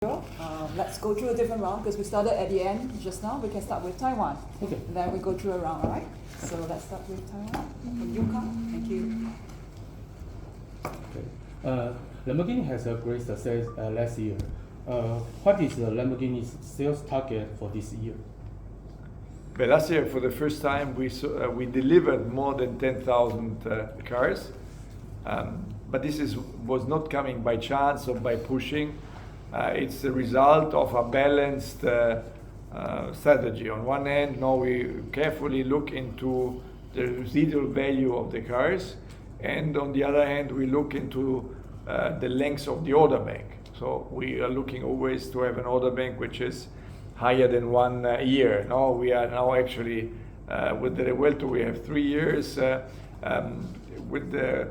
Let's go through a different round because we started at the end just now. We can start with Taiwan. Okay. And then we go through a round, all right? So let's start with Taiwan. From Yuka. Thank you. Okay. Lamborghini has a great success last year. What is the Lamborghini's sales target for this year? But last year, for the first time, we delivered more than 10,000 cars. But this was not coming by chance or by pushing. It's the result of a balanced strategy. On one hand, now we carefully look into the residual value of the cars, and on the other hand, we look into the length of the order bank. So we are looking always to have an order bank which is higher than 1 year. Now we are actually with the Revuelto we have 3 years. With the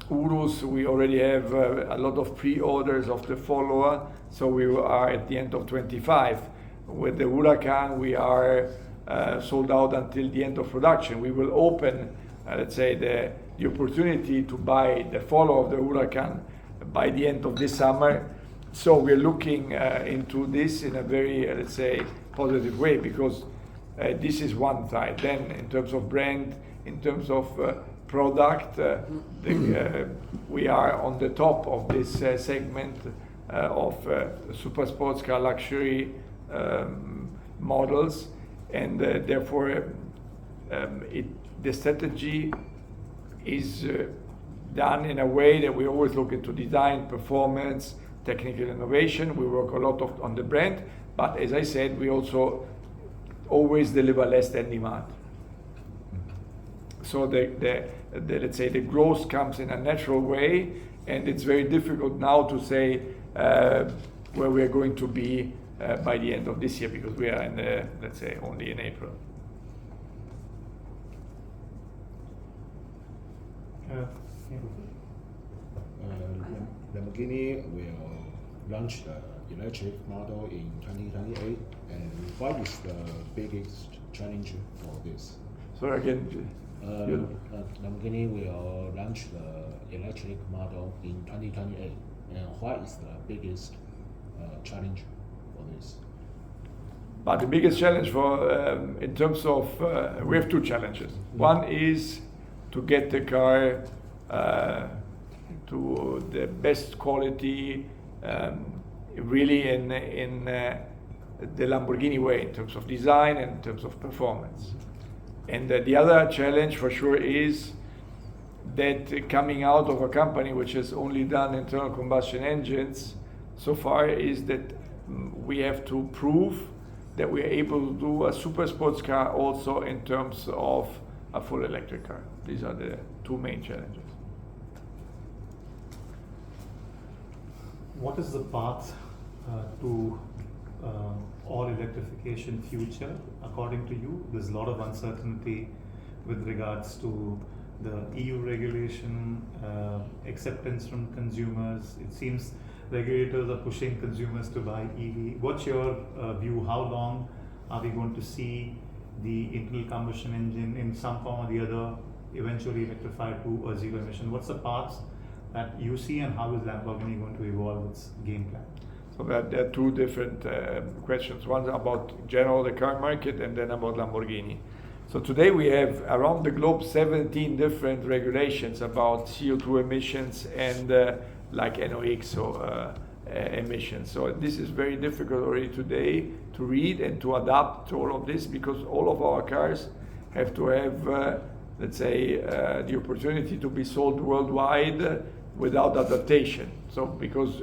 Urus, we already have a lot of pre-orders of the follower, so we are at the end of 25. With the Huracan, we are sold out until the end of production. We will open, let's say, the opportunity to buy the follower of the Huracan by the end of this summer. So we're looking into this in a very, let's say, positive way, because this is one side. Then in terms of brand, in terms of product, we are on the top of this segment of super sports car luxury models, and therefore the strategy is done in a way that we always look into design, performance, technical innovation. We work a lot on the brand, but as I said, we also always deliver less than demand. So let's say the growth comes in a natural way, and it's very difficult now to say where we are going to be by the end of this year, because we are in let's say only in April. Lamborghini will launch the electric model in 2028, and what is the biggest challenge for this? So again, Lamborghini will launch the electric model in 2028, and what is the biggest challenge for this? But the biggest challenge for, in terms of, we have 2 challenges. One is to get the car to the best quality, really in the Lamborghini way, in terms of design and in terms of performance. And the other challenge for sure is that coming out of a company which has only done internal combustion engines so far, is that we have to prove that we are able to do a super sports car also in terms of a full electric car. These are the 2 main challenges. What is the path to all electrification future according to you? There's a lot of uncertainty with regards to the EU regulation, acceptance from consumers. It seems regulators are pushing consumers to buy EV. What's your view? How long are we going to see the internal combustion engine in some form or the other eventually electrified to a zero emission? What's the paths that you see, and how is Lamborghini going to evolve its game plan? So there are 2 different questions. One about general the car market, and then about Lamborghini. So today we have around the globe 17 different regulations about CO2 emissions and like NOx or emissions. So this is very difficult already today to read and to adapt to all of this, because all of our cars have to have, let's say, the opportunity to be sold worldwide without adaptation. So because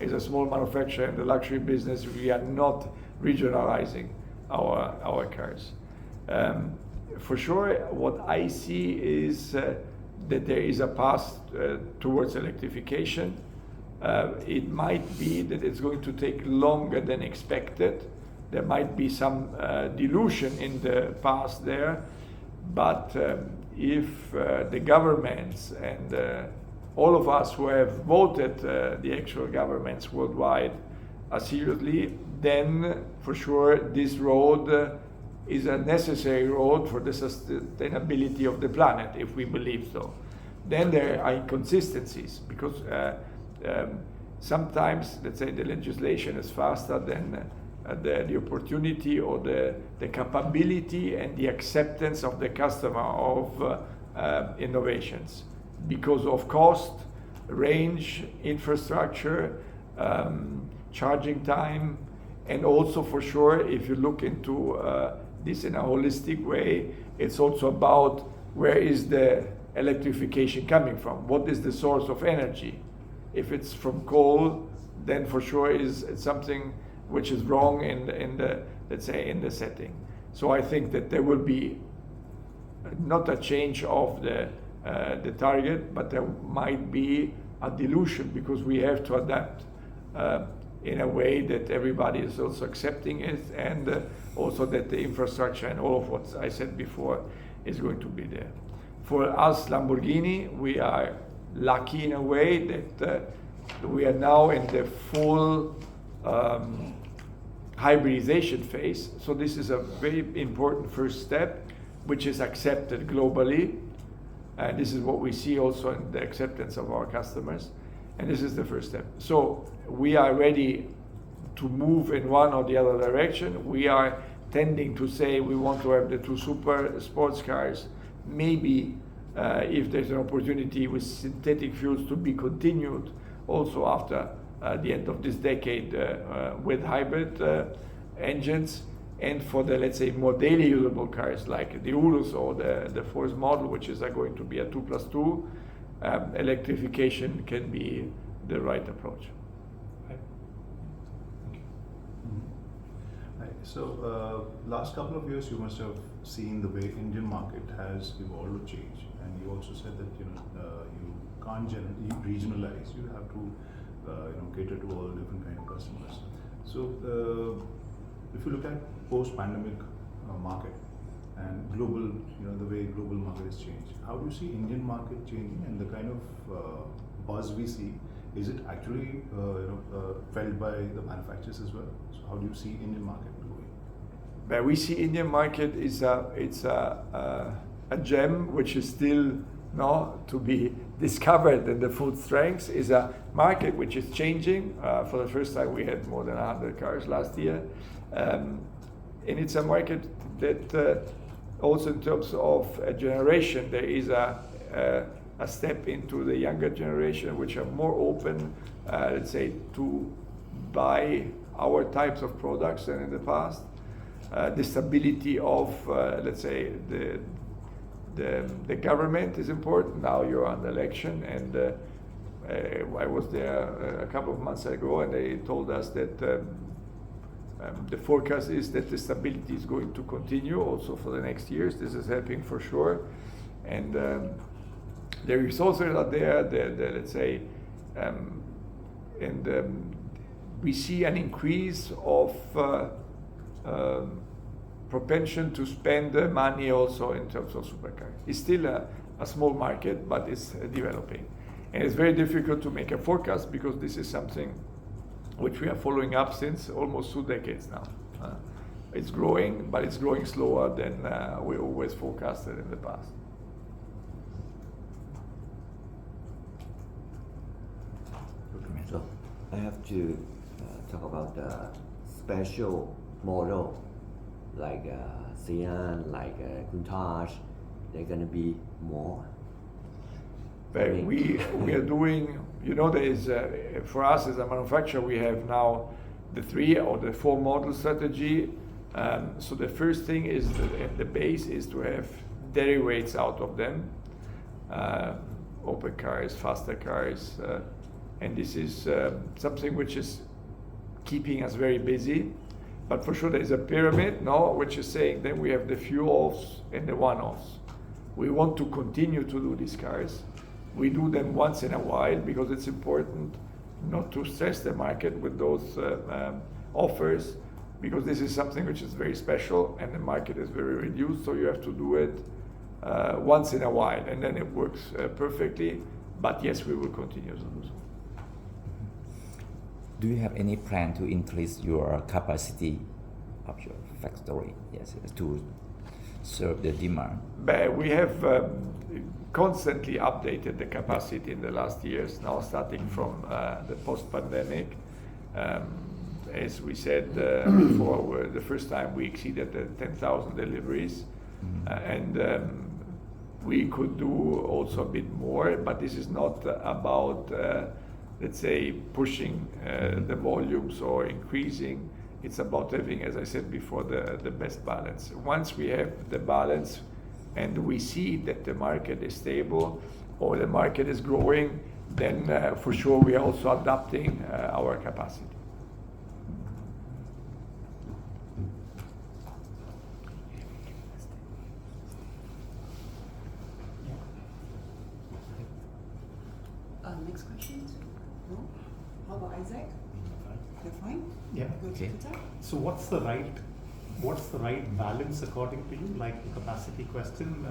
as a small manufacturer in the luxury business, we are not regionalizing our cars. For sure, what I see is that there is a path towards electrification. It might be that it's going to take longer than expected. There might be some dilution in the past there, but if the governments and all of us who have voted the actual governments worldwide seriously, then for sure this road is a necessary road for the sustainability of the planet, if we believe so. Then there are inconsistencies, because sometimes, let's say, the legislation is faster than the opportunity or the capability and the acceptance of the customer of innovations because of cost, range, infrastructure, charging time, and also for sure, if you look into this in a holistic way, it's also about where is the electrification coming from? What is the source of energy? If it's from coal, then for sure it's something which is wrong in the, let's say, in the setting. So I think that there will be not a change of the target, but there might be a dilution because we have to adapt in a way that everybody is also accepting it, and also that the infrastructure and all of what I said before is going to be there. For us, Lamborghini, we are lucky in a way that we are now in the full hybridization phase. So this is a very important first step, which is accepted globally. And this is what we see also in the acceptance of our customers. And this is the first step. So we are ready to move in one or the other direction. We are tending to say we want to have the two super sports cars. Maybe if there's an opportunity with synthetic fuels to be continued also after the end of this decade with hybrid engines. And for the, let's say, more daily usable cars like the Urus or the Force model, which is going to be a 2+2, electrification can be the right approach. Right. Right. So last couple of years, you must have seen the way Indian market has evolved or changed, and you also said that you can't regionalize. You have to cater to all different kind of customers. So if you look at post-pandemic market and global, the way global market has changed, how do you see Indian market changing and the kind of buzz we see? Is it actually felt by the manufacturers as well? So how do you see Indian market going? But we see Indian market is a gem which is still not to be discovered, and the full strength is a market which is changing. For the first time, we had more than 100 cars last year. And it's a market that also in terms of a generation, there is a step into the younger generation, which are more open, let's say, to buy our types of products than in the past. The stability of, let's say, the government is important. Now you're on the election, and I was there a couple of months ago, and they told us that the forecast is that the stability is going to continue also for the next years. This is helping for sure. And the resources are there, let's say, and we see an increase of propension to spend money also in terms of supercars. It's still a small market, but it's developing. And it's very difficult to make a forecast because this is something which we are following up since almost 2 decades now. It's growing, but it's growing slower than we always forecasted in the past. So I have to talk about the special model like Sian, like Countach. They're going to be more. But we are doing, there is, for us as a manufacturer, we have now the 3 or the 4 model strategy. So the first thing is the base is to have derivatives out of them, open cars, faster cars, and this is something which is keeping us very busy. But for sure there is a pyramid, which is saying then we have the few offs and the one-offs. We want to continue to do these cars. We do them once in a while because it's important not to stress the market with those offers, because this is something which is very special and the market is very reduced, so you have to do it once in a while, and then it works perfectly. But yes, we will continue to do so. Do you have any plan to increase your capacity of your factory? Yes, serve the demand? But we have constantly updated the capacity in the last years, now starting from the post-pandemic. As we said before, the first time we exceeded the 10,000 deliveries, and we could do also a bit more, but this is not about, let's say, pushing the volumes or increasing. It's about having, as I said before, the best balance. Once we have the balance and we see that the market is stable or the market is growing, then for sure we are also adapting our capacity. Next question? No? How about Isaac? You're fine? Yeah. Go to Okay. Peter. So what's the right balance according to you? Like the capacity question,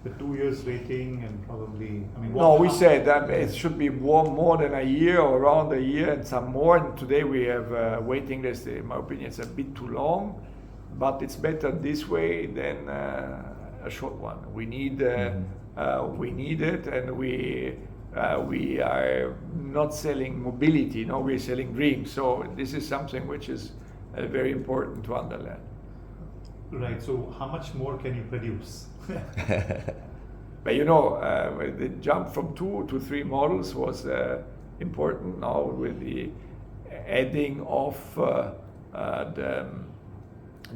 the 2 years rating, and probably, I mean. No, we said that it should be more than a year or around a year and some more. And today we have a waiting list. In my opinion, it's a bit too long, but it's better this way than a short one. We need it, and we are not selling mobility. No, we're selling dreams. So this is something which is very important to underline. Right. So how much more can you produce? But you know, the jump from 2 to 3 models was important. Now with the adding of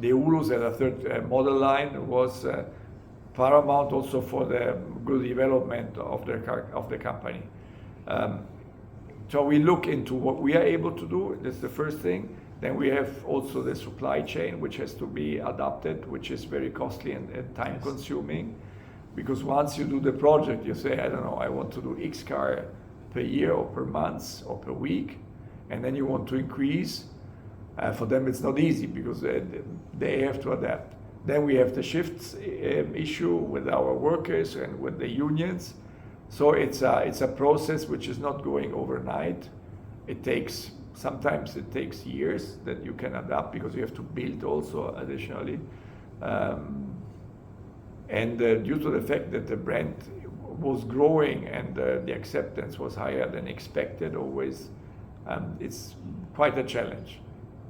the Urus as a third model line was paramount also for the good development of the company. So we look into what we are able to do. That's the first thing. Then we have also the supply chain, which has to be adapted, which is very costly and time consuming. Because once you do the project, you say, I don't know, I want to do X car per year or per month or per week, and then you want to increase. For them, it's not easy because they have to adapt. Then we have the shifts issue with our workers and with the unions. So it's a process which is not going overnight. Sometimes it takes years that you can adapt because you have to build also additionally. And due to the fact that the brand was growing and the acceptance was higher than expected always, it's quite a challenge.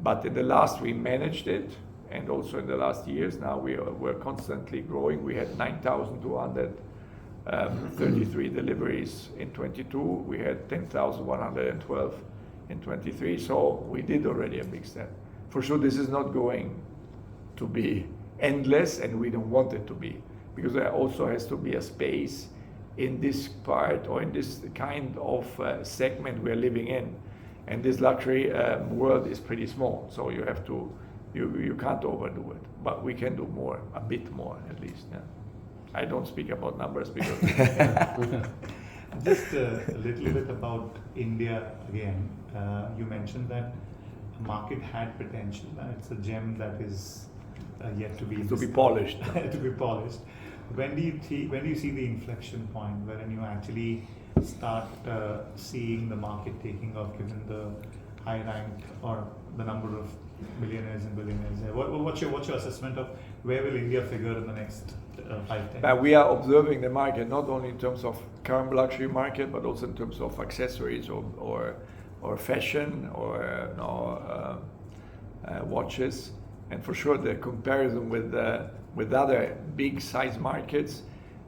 But in the last we managed it, and also in the last years now we're constantly growing. We had 9,233 deliveries in 22. We had 10,112 in 23. So we did already a big step. For sure, this is not going to be endless, and we don't want it to be, because there also has to be a space in this part or in this kind of segment we're living in. And this luxury world is pretty small, so you have to, you can't overdo it, but we can do more, a bit more at least. Yeah. I don't speak about numbers because Just a little bit about India again. You mentioned that the market had potential, and it's a gem that is yet to be polished. to be polished. When do you see the inflection point wherein you actually start seeing the market taking off, given the high rank or the number of millionaires and billionaires? What's your assessment of where will India figure in the next 5-10 years? We are observing the market not only in terms of current luxury market, but also in terms of accessories or fashion or watches. And for sure, the comparison with other big size markets,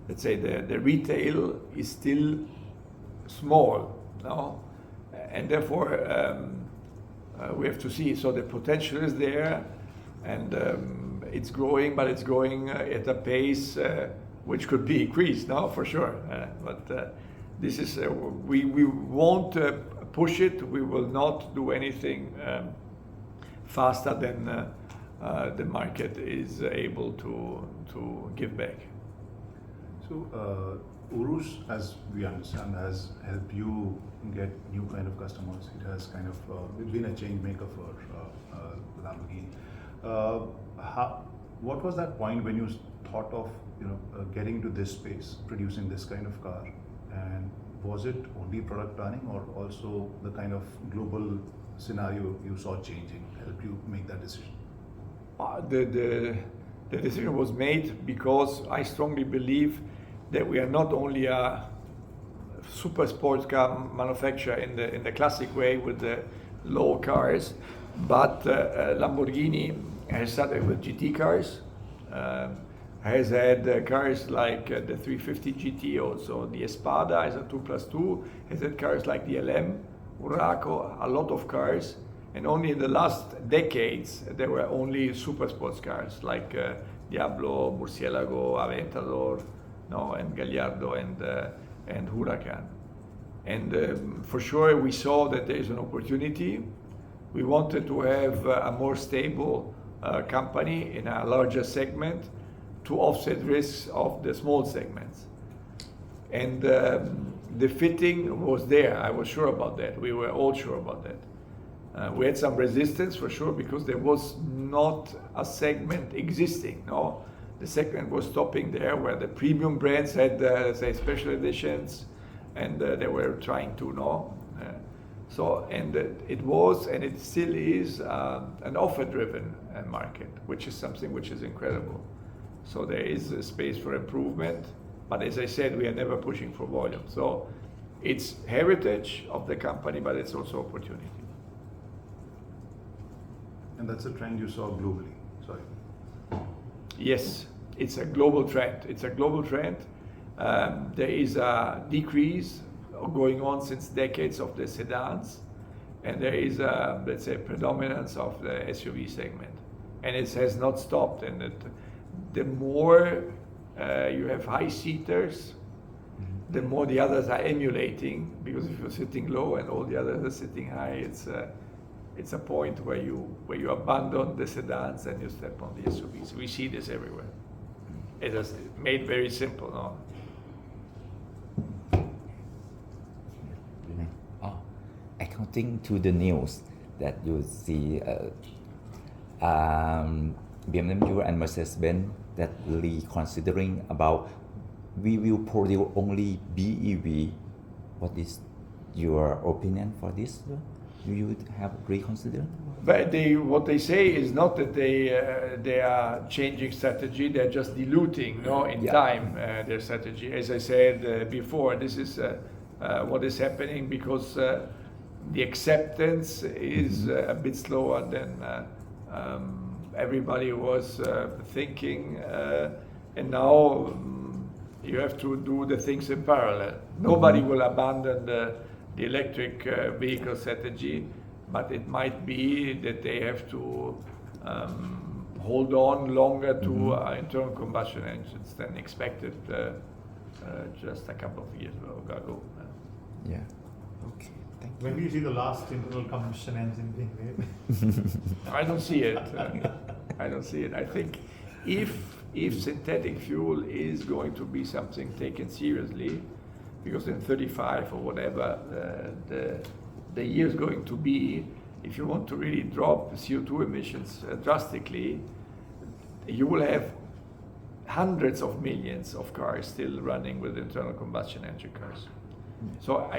let's say the retail is still small, no? And therefore we have to see. So the potential is there, and it's growing, but it's growing at a pace which could be increased, no, for sure. But this is we won't push it. We will not do anything faster than the market is able to give back. So Urus, as we understand, has helped you get new kind of customers. It has kind of been a change maker for Lamborghini. What was that point when you thought of getting into this space, producing this kind of car, and was it only product planning or also the kind of global scenario you saw changing helped you make that decision? The decision was made because I strongly believe that we are not only a super sports car manufacturer in the classic way with the low cars, but Lamborghini has started with GT cars, has had cars like the 350 GT, also the Espada is a 2+2, has had cars like the LM, Huraco, a lot of cars, and only in the last decades there were only super sports cars like Diablo, Murcielago, Aventador, no, and Gallardo and Huracan. And for sure we saw that there is an opportunity. We wanted to have a more stable company in a larger segment to offset risks of the small segments. And the fitting was there. I was sure about that. We were all sure about that. We had some resistance for sure because there was not a segment existing. No, the segment was stopping there where the premium brands had say special editions, and they were trying to know. So and it was and it still is an offer-driven market, which is something which is incredible. So there is a space for improvement, but as I said, we are never pushing for volume. So it's heritage of the company, but it's also opportunity. And that's a trend you saw globally. Sorry. Yes, it's a global trend. It's a global trend. There is a decrease going on since decades of the sedans, and there is a, let's say, predominance of the SUV segment, and it has not stopped. And the more you have high seaters, the more the others are emulating, because if you're sitting low and all the others are sitting high, it's a point where you abandon the sedans and you step on the SUVs. We see this everywhere. It is made very simple, no? Accounting to the news that you see BMW and Mercedes-Benz that reconsidering about we will produce only BEV. What is your opinion for this? Do you have reconsider? But what they say is not that they are changing strategy. They're just diluting, no, in time their strategy. As I said before, this is what is happening because the acceptance is a bit slower than everybody was thinking, and now you have to do the things in parallel. Nobody will abandon the electric vehicle strategy, but it might be that they have to hold on longer to internal combustion engines than expected just a couple of years ago. Yeah. Okay. Thank you. When do you see the last internal combustion engine being made? I don't see it. I don't see it. I think if synthetic fuel is going to be something taken seriously, because in 35 or whatever the year is going to be, if you want to really drop CO2 emissions drastically, you will have hundreds of millions of cars still running with internal combustion engine cars. So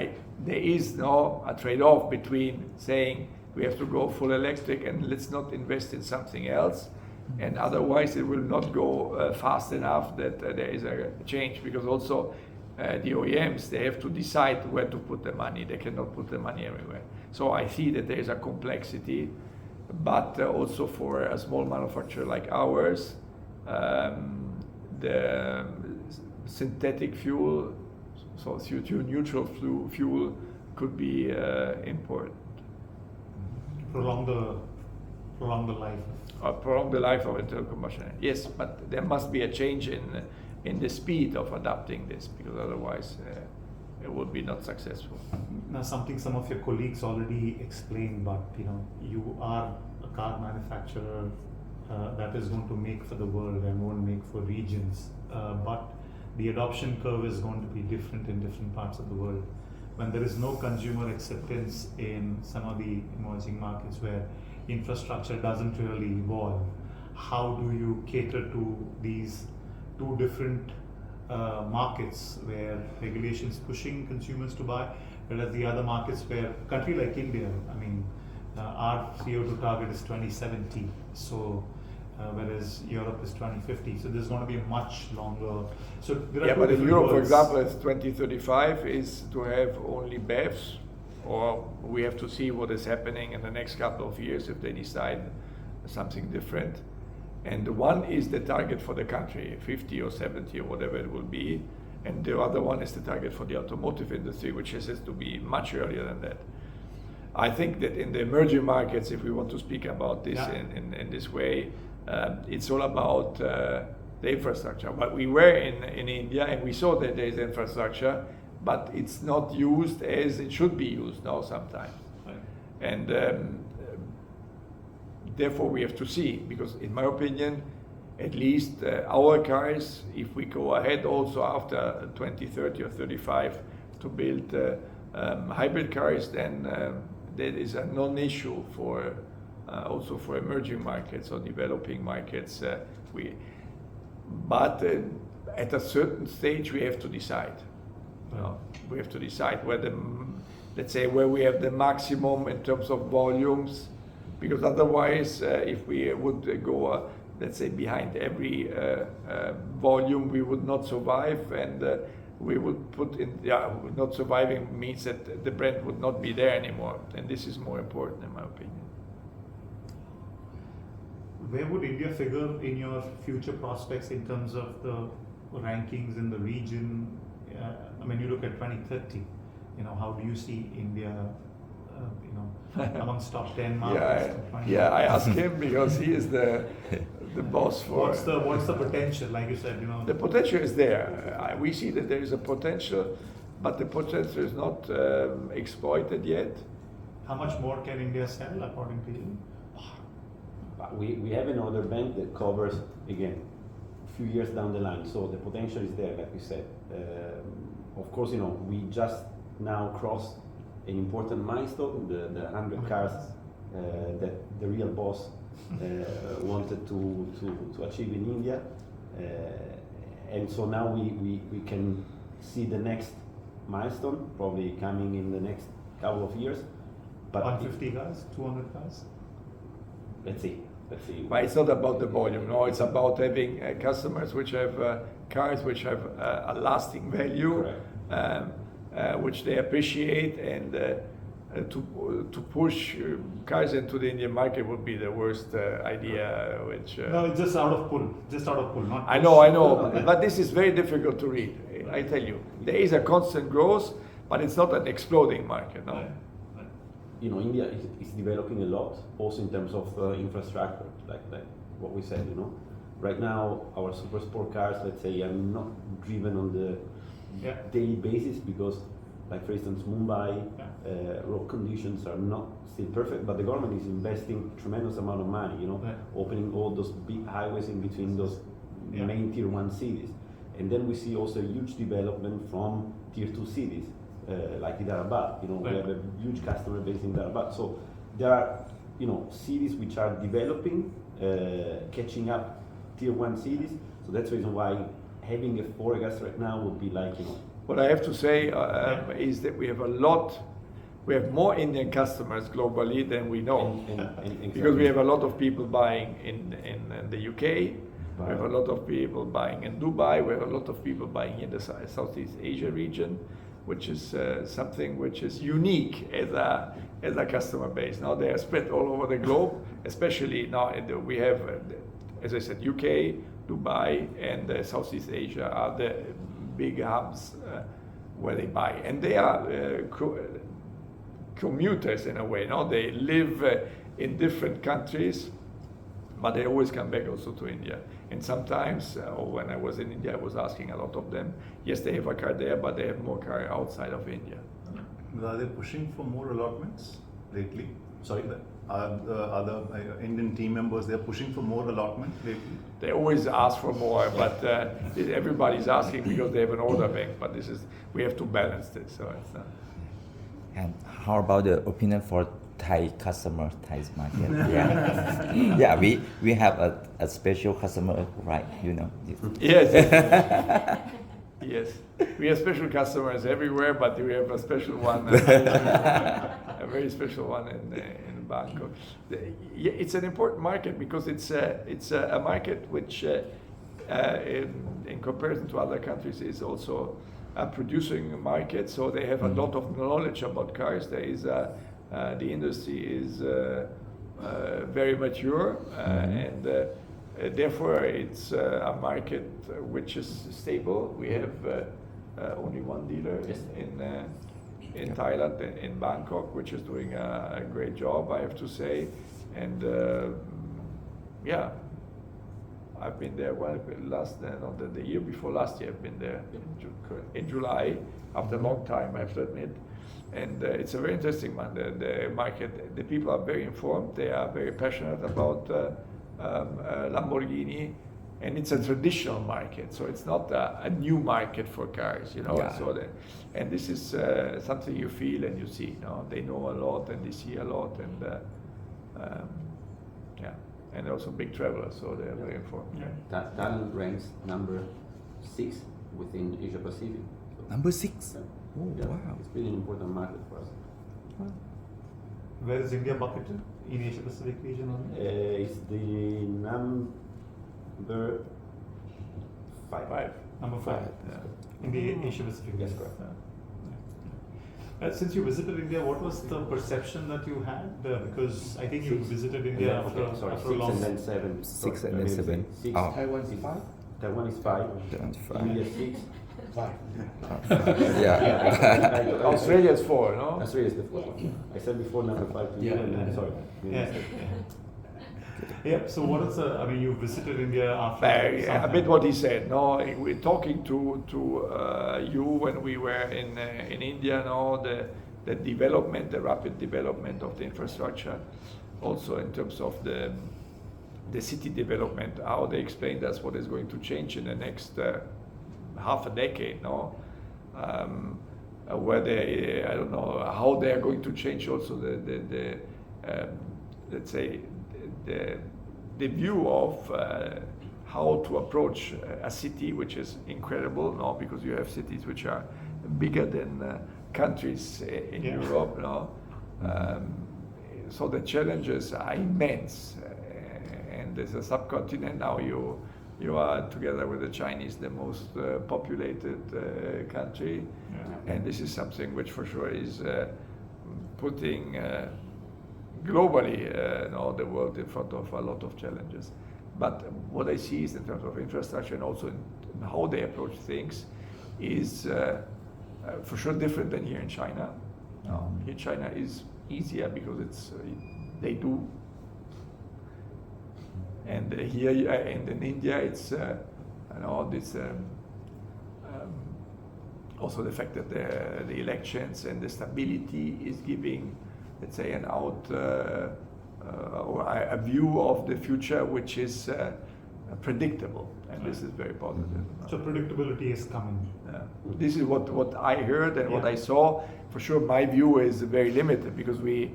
there is no a trade-off between saying we have to go full electric and let's not invest in something else, and otherwise it will not go fast enough that there is a change, because also the OEMs, they have to decide where to put the money. They cannot put the money everywhere. So I see that there is a complexity, but also for a small manufacturer like ours, the synthetic fuel, so CO2 neutral fuel could be important. Prolong the life. Prolong the life of internal combustion engine. Yes, but there must be a change in the speed of adapting this, because otherwise it will be not successful. Now, something some of your colleagues already explained, but you are a car manufacturer that is going to make for the world and won't make for regions, but the adoption curve is going to be different in different parts of the world. When there is no consumer acceptance in some of the emerging markets where infrastructure doesn't really evolve, how do you cater to these two different markets where regulation is pushing consumers to buy, whereas the other markets where, a country like India, I mean, our CO2 target is 2070, so whereas Europe is 2050. So there's going to be a much longer. So there are Yeah, two but in different Europe, for worlds. example, it's 2035 is to have only BEVs, or we have to see what is happening in the next couple of years if they decide something different. And one is the target for the country, 50 or 70 or whatever it will be. And the other one is the target for the automotive industry, which has to be much earlier than that. I think that in the emerging markets, if we want to speak about this in this way, it's all about the infrastructure. But we were in India and we saw that there is infrastructure, but it's not used as it should be used now sometimes. Right. And therefore we have to see, because in my opinion, at least our cars, if we go ahead also after 2030 or 35 to build hybrid cars, then that is a non-issue for also for emerging markets or developing markets. But at a certain stage we have to decide. You know, we have to decide whether, let's say, where we have the maximum in terms of volumes, because otherwise, if we would go, let's say, behind every volume, we would not survive, and we would put in, not surviving means that the brand would not be there anymore, and this is more important in my opinion. Where would India figure in your future prospects in terms of the rankings in the region? I mean, you look at 2030, you know, how do you see India, you know, amongst top 10 markets? I asked him because he is the boss for. What's the potential? Like you said, you know. The potential is there. We see that there is a potential, but the potential is not exploited yet. How much more can India sell according to you? We have an order bank that covers, again, a few years down the line, so the potential is there, like we said. Of course, you know, we just now crossed an important milestone, the 100 cars that the real boss wanted to achieve in India. And so now we can see the next milestone, probably coming in the next couple of years. But 150 cars, 200 cars? Let's see. But it's not about the volume, no, it's about having customers which have cars which have a lasting value, which they appreciate, and to push cars into the Indian market would be the worst idea. Which no, it's just out of pull, not. I know, but this is very difficult to read. I tell you, there is a constant growth, but it's not an exploding market, no. Right. You know, India is developing a lot, also in terms of infrastructure, like what we said. You know, right now our super sport cars, let's say, are not driven on the daily basis because, like for instance, Mumbai, road conditions are not still perfect, but the government is investing tremendous amount of money. You know, opening all those big highways in between those main tier 1 cities, and then we see also a huge development from tier 2 cities. Like Hyderabad, you know, we have a huge customer base in Hyderabad. So there are, you know, cities which are developing, catching up tier 1 cities. So that's the reason why having a forecast right now would be like, you know. What I have to say is that we have more Indian customers globally than we know, because we have a lot of people buying in the UK, we have a lot of people buying in Dubai, we have a lot of people buying in the Southeast Asia region, which is something which is unique as a customer base. Now they are spread all over the globe, especially now we have, as I said, UK, Dubai, and Southeast Asia are the big hubs where they buy, and they are commuters in a way. Now they live in different countries, but they always come back also to India. And sometimes, or when I was in India, I was asking a lot of them, yes, they have a car there, but they have more car outside of India. Are they pushing for more allotments lately? Sorry? Are the other Indian team members, they're pushing for more allotment lately? They always ask for more, but everybody's asking because they have an order bank, but we have to balance this. So it's not. And how about the opinion for Thai customer, Thai market? Yeah, we have a special customer, right? You know. Yes. Yes, we have special customers everywhere, but we have a special one, a very special one in Bangkok. Yeah, it's an important market because it's a market which, in comparison to other countries, is also a producing market. So they have a lot of knowledge about cars. There is the industry is very mature, and therefore it's a market which is stable. We have only one dealer in Thailand, in Bangkok, which is doing a great job, I have to say. And yeah, I've been there the year before last year. I've been there in July, after a long time, I have to admit. And it's a very interesting one. The market, the people are very informed. They are very passionate about Lamborghini, and it's a traditional market. So it's not a new market for cars, you know. Yeah. So and this is something you feel and you see. You know, they know a lot and they see a lot, and yeah, and also big travelers, so they are very informed. Yeah. Thailand ranks number 6 within Asia Pacific. So, Number 6. yeah. Oh, Yeah, wow. it's been an important market for us. Where is India bucketed in Asia Pacific region only? It's the number 5. Number 5. In the Asia Pacific Yes, region. correct. Since you visited India, what was the perception that you had? Because I think you visited India after a 6 long. and then 7. 6 and then 7. 6. Oh. Taiwan is 5? Taiwan is 5. India 6. 5. Yeah. Australia is 4, no? Australia is the 4th one. I said before number 5 to you, Yeah, and then, yeah. sorry. Yeah. Yeah. So what is the? I mean, you visited India after. some A time. bit what he said. No, we're talking to you when we were in India. No, the development, the rapid development of the infrastructure, also in terms of the city development. How they explained us what is going to change in the next half a decade. No, where they I don't know how they are going to change also the let's say the view of how to approach a city which is incredible, no, because you have cities which are bigger than countries in Yeah. Europe, no. So the challenges are immense, and as a subcontinent now you are together with the Chinese the most populated country, and this is something which for sure is putting globally the world in front of a lot of challenges. But what I see is in terms of infrastructure and also in how they approach things is for sure different than here in China. Here in China is easier because it's they do, and here and in India it's this also the fact that the elections and the stability is giving, let's say, or a view of the future which is predictable, and this is very positive. So predictability is coming. This is what I heard and what Yeah. I saw. For sure, my view is very limited because we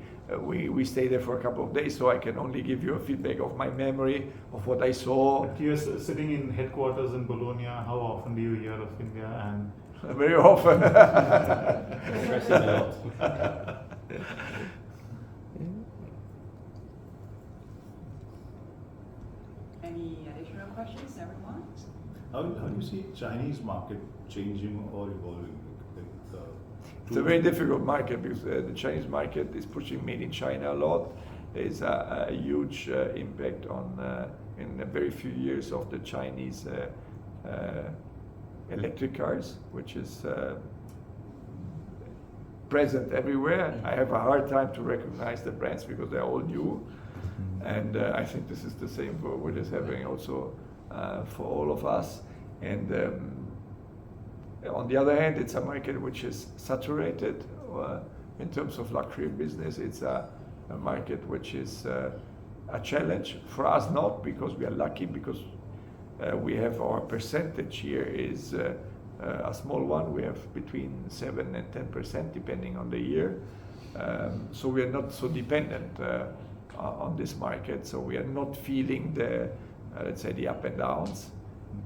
stay there for a couple of days, so I can only give you a feedback of my memory of what I saw. But you're sitting in headquarters in Bologna. How often do you hear of India? And Very often. Stressing a lot. Any additional questions, everyone? How do you see Chinese market changing or evolving? It's a very difficult market because the Chinese market is pushing made in China a lot. There's a huge impact on in a very few years of the Chinese electric cars, which is present everywhere. I have a hard time to recognize the brands because they're all new, and I think this is the same for what is happening also for all of us. And on the other hand, it's a market which is saturated in terms of luxury business. It's a market which is a challenge for us, not because we are lucky, because we have our percentage here is a small one. We have between 7 and 10% depending on the year. So we are not so dependent on this market. So we are not feeling the, let's say, the up and downs.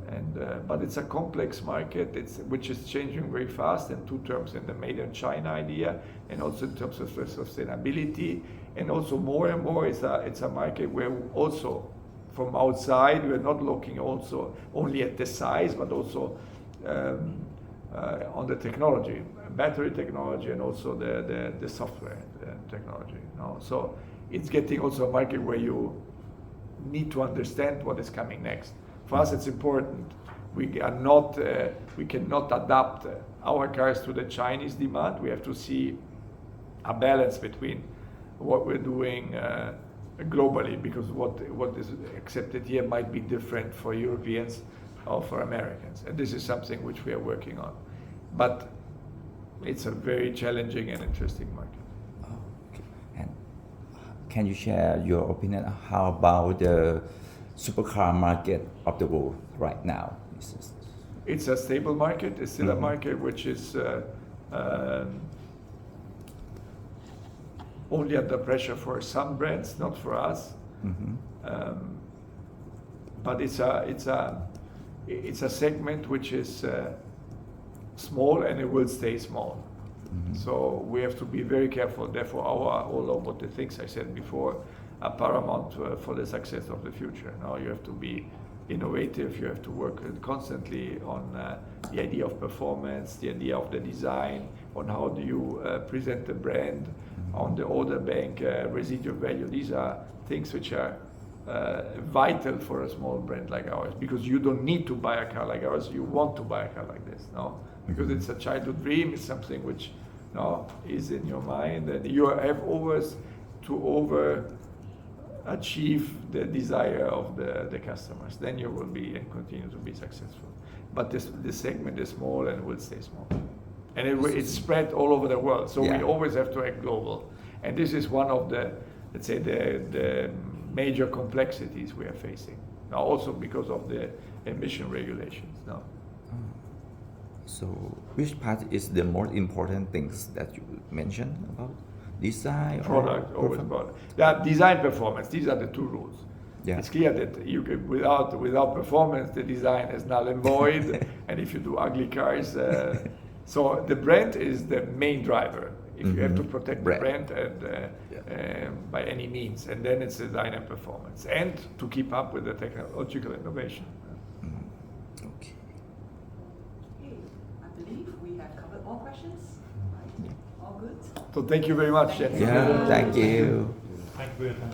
And but it's a complex market, which is changing very fast in two terms: in the made in China idea, and also in terms of sustainability, And also more and more, it's a market where also from outside we're not looking also only at the size, but also on the technology, battery technology, and also the software technology. So it's getting also a market where you need to understand what is coming next. For us, it's important. We cannot adapt our cars to the Chinese demand. We have to see a balance between what we're doing globally, because what is accepted here might be different for Europeans or for Americans. And this is something which we are working on. But it's a very challenging and interesting market. Okay. And can you share your opinion? How about the supercar market of the world right now? It's a stable market. It's still a market which is only under pressure for some brands, not for us. But it's a segment which is small, and it will stay small. So we have to be very careful. Therefore, all of the things I said before are paramount for the success of the future. Now you have to be innovative. You have to work constantly on the idea of performance, the idea of the design, on how do you present the brand, on the order bank, residual value. These are things which are vital for a small brand like ours, because you don't need to buy a car like ours. You want to buy a car like this, no? Because it's a childhood dream. It's something which is in your mind, and you have always to achieve the desire of the customers. Then you will be and continue to be successful. But this segment is small and will stay small. And it's spread all over the world. So we always have to act global. And this is one of the, let's say, the major complexities we are facing. Now also because of the emission regulations. No. So which part is the most important things that you mentioned about? Design product, or always product. Yeah, design, performance. These are the two rules. Yeah. It's clear that you can, without performance, the design is null and void. And if you do ugly cars, so the brand is the main driver. If you have to protect the brand and by any means, and then it's design and performance, and to keep up with the technological innovation. Okay. I believe we have covered all questions. Right? All good. So thank you very much. Thank you. Thank you for your time.